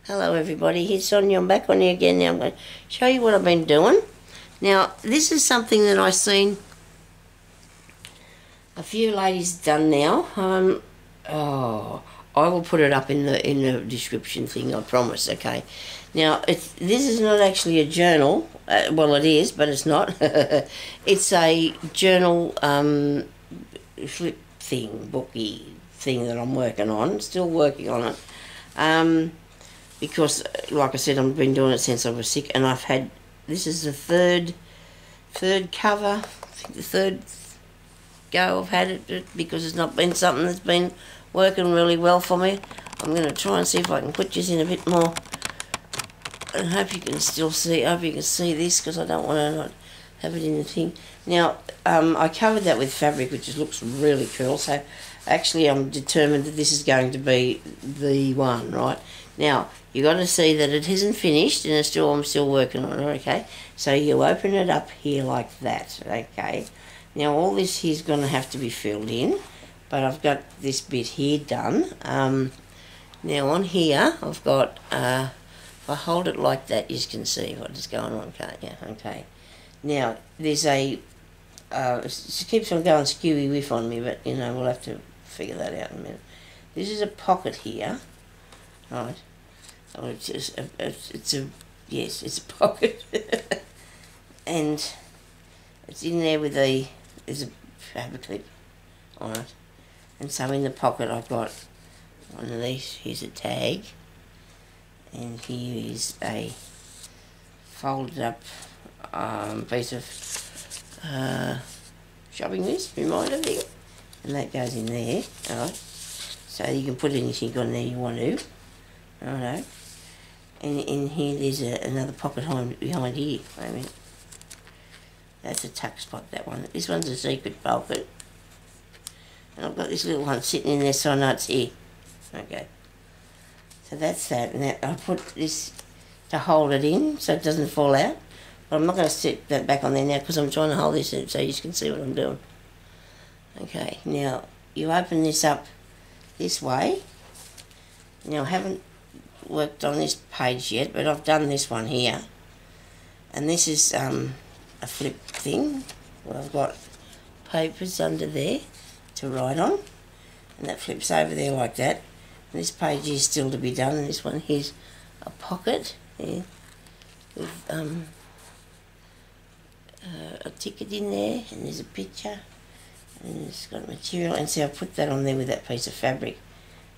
Hello everybody, here's Sonya. I'm back on here again. Now I'm going to show you what I've been doing. Now this is something that I've seen a few ladies done now. I will put it up in the description thing, I promise. Okay. Now this is not actually a journal. Well, it is, but it's not. It's a journal flip thing, booky thing that I'm working on. Still working on it. Because, like I said, I've been doing it since I was sick, and I've had, this is the third cover, I think the third go I've had it, because it's not been something that's been working really well for me. I'm going to try and see if I can put this in a bit more, and hope you can still see, I hope you can see this, because I don't want to not have it in the thing. Now, I covered that with fabric, which looks really cool, so actually I'm determined that this is going to be the one, right? Now, you got to see that it isn't finished, and I'm still working on it, okay? So you open it up here like that, okay? Now all this here is going to have to be filled in, but I've got this bit here done. Now on here, I've got, if I hold it like that, you can see what is going on, can't you? Okay. Now, there's a, it keeps on going skewy whiff on me, but, you know, we'll have to figure that out in a minute. This is a pocket here. Right, oh, it's a pocket, and it's in there with there's a fabric clip on it, and so in the pocket I've got one of these. Here's a tag, and here is a folded up piece of shopping list reminder thing, and that goes in there. Alright, so you can put anything on there you want to. Righto. And in here there's another pocket behind here. Wait a minute. That's a tuck spot, that one. This one's a secret pocket. And I've got this little one sitting in there so I know it's here. Okay. So that's that. And I put this to hold it in so it doesn't fall out. But I'm not going to sit that back on there now because I'm trying to hold this in so you can see what I'm doing. Okay. Now, you open this up this way. Now, I haven't worked on this page yet, but I've done this one here, and this is a flip thing where I've got papers under there to write on, and that flips over there like that, and this page is still to be done, and this one here's a pocket here with a ticket in there, and there's a picture, and it's got material, and see I put that on there with that piece of fabric,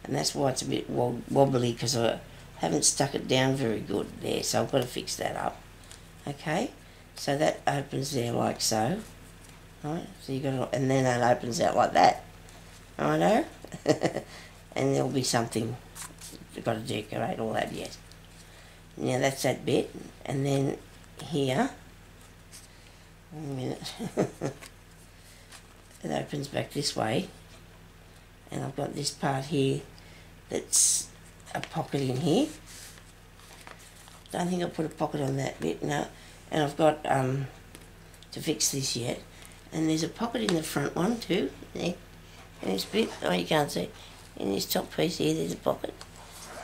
and that's why it's a bit wobbly, because I haven't stuck it down very good there, so I've got to fix that up. Okay, so that opens there like so. Right, so you got to, and then it opens out like that. Righto, and there'll be something you've got to decorate all that yet. Now that's that bit, and then here, wait a minute, it opens back this way, and I've got this part here that's a pocket in here. Don't think I'll put a pocket on that bit, no. And I've got to fix this yet. And there's a pocket in the front one too, there. And this bit, oh you can't see, in this top piece here there's a pocket.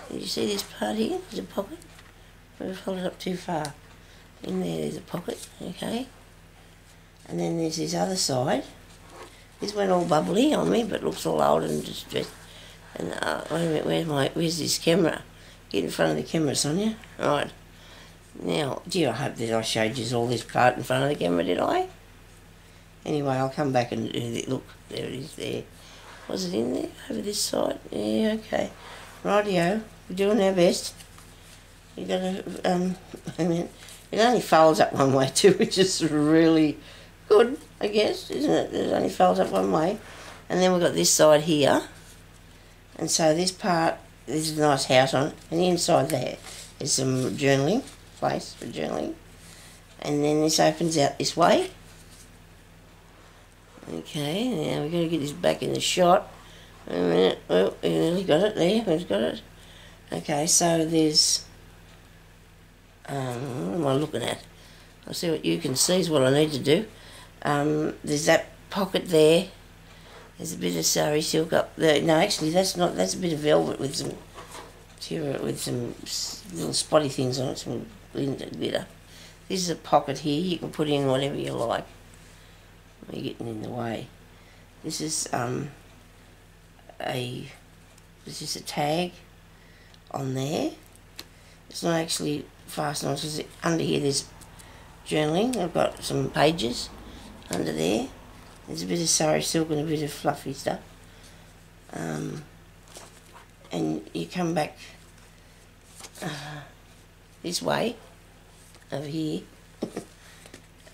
Can you see this part here? There's a pocket. I've held it up too far. In there's a pocket, okay. And then there's this other side. This went all bubbly on me, but looks all old and distressed. And wait a minute, where's this camera? Get in front of the camera, Sonya. Right. Now, gee, I hope that I showed you all this part in front of the camera, did I? Anyway, I'll come back and do it. Look, there it is there. Was it in there? Over this side? Yeah, okay. Rightio, we're doing our best. You gotta, I mean, it only folds up one way too, which is really good, I guess, isn't it? It only folds up one way. And then we've got this side here. And so this part, there's a nice house on it, and inside there is some journaling, place for journaling. And then this opens out this way. Okay, now we've got to get this back in the shot. Wait a minute, oh, we nearly got it there, we've got it. Okay, so there's, what am I looking at? I'll see what you can see is what I need to do. There's that pocket there. There's a bit of sari silk up there. No, actually, that's not. That's a bit of velvet with some tear it with some little spotty things on it, some glitter. This is a pocket here. You can put in whatever you like. You're getting in the way. This is a tag on there. It's not actually fastened on because under here there's journaling. I've got some pages under there. There's a bit of sari silk and a bit of fluffy stuff. And you come back this way over here.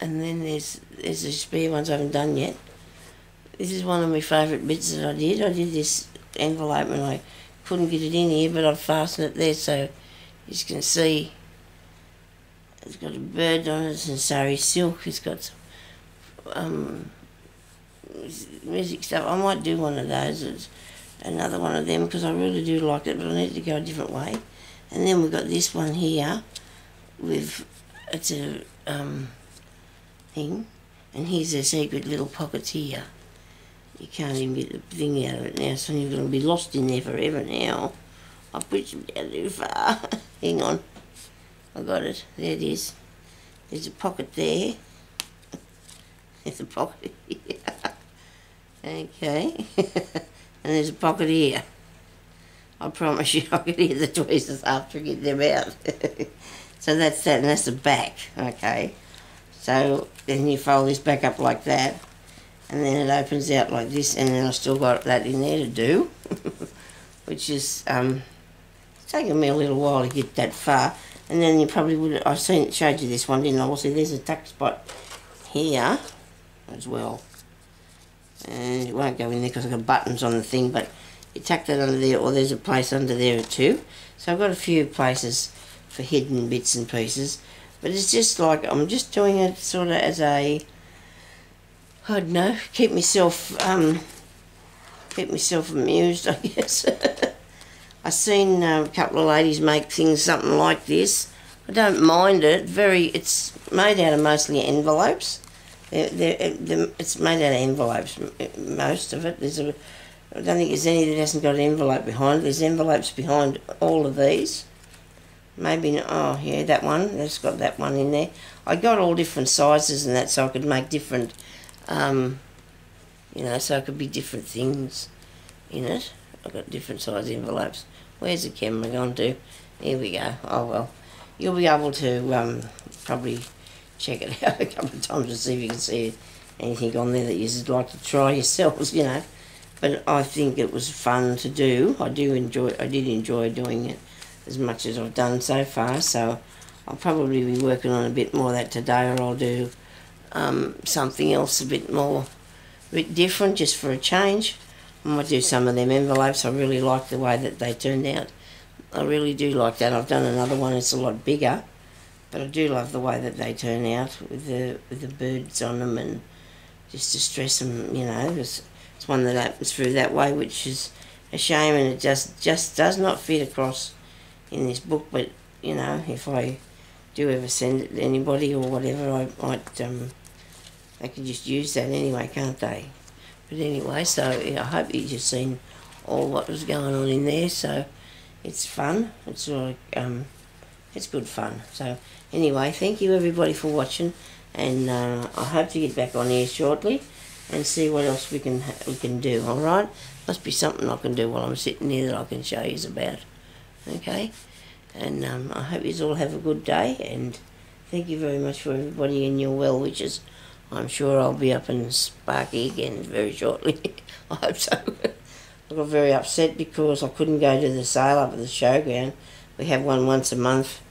And then there's the spare ones I haven't done yet. This is one of my favourite bits that I did. I did this envelope and I couldn't get it in here, but I've fastened it there so you can see it's got a bird on it and sari silk. It's got some music stuff. I might do one of those. It's another one of them because I really do like it, but I need to go a different way. And then we've got this one here with, it's a thing, and here's a secret little pockets here. You can't even get the thing out of it now, so you're going to be lost in there forever now. I pushed him down too far. Hang on. I got it. There it is. There's a pocket there. There's a pocket here. Okay. And there's a pocket here. I promise you I could hear the tweezers after I get them out. So that's that, and that's the back. Okay. So then you fold this back up like that. And then it opens out like this, and then I've still got that in there to do, which is it's taken me a little while to get that far. And then you probably would, showed you this one, didn't I? Well, see, there's a tuck spot here as well, and it won't go in there because I've got buttons on the thing, but you tuck that under there, or there's a place under there too. So I've got a few places for hidden bits and pieces, but it's just like I'm just doing it sort of as a, I don't know, keep myself amused, I guess. I've seen a couple of ladies make things something like this. I don't mind it. It's made out of mostly envelopes. It's made out of envelopes, most of it. I don't think there's any that hasn't got an envelope behind. There's envelopes behind all of these. Maybe, oh yeah, that one. That's got that one in there. I got all different sizes and that, so I could make different, you know, so it could be different things in it. I've got different size envelopes. Where's the camera gone to? Here we go. Oh well, you'll be able to probably check it out a couple of times to see if you can see anything on there that you'd like to try yourselves, you know. But I think it was fun to do. I did enjoy doing it as much as I've done so far. So I'll probably be working on a bit more of that today, or I'll do something else a bit different, just for a change. I might do some of them envelopes. I really like the way that they turned out. I really do like that. I've done another one. It's a lot bigger, but I do love the way that they turn out with the birds on them, and just to stress them. You know, it's one that opens through that way, which is a shame, and it just does not fit across in this book. But you know, if I do ever send it to anybody or whatever, I might they can just use that anyway, can't they? But anyway, so yeah, I hope you've just seen all what was going on in there. So it's fun. It's like it's good fun. So anyway, thank you everybody for watching, and I hope to get back on here shortly and see what else we can do. All right, must be something I can do while I'm sitting here that I can show you about. Okay, and I hope you all have a good day, and thank you very much for everybody in your well wishes. I'm sure I'll be up and sparky again very shortly. I hope so. I got very upset because I couldn't go to the sale up at the showground. We have one once a month,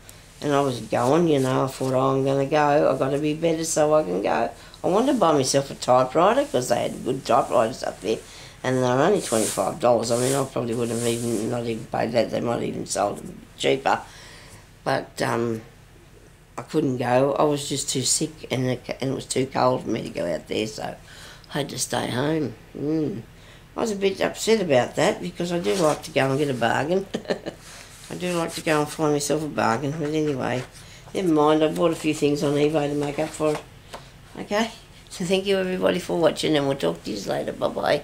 and I was going, you know. I thought, oh, I'm going to go. I've got to be better so I can go. I wanted to buy myself a typewriter because they had good typewriters up there, and they were only $25. I mean, I probably would have not even paid that. They might have even sold them cheaper. But I couldn't go. I was just too sick, and it was too cold for me to go out there, so I had to stay home. I was a bit upset about that because I do like to go and get a bargain. I do like to go and find myself a bargain, but anyway, never mind. I bought a few things on eBay to make up for it. Okay, so thank you everybody for watching, and we'll talk to you later. Bye-bye.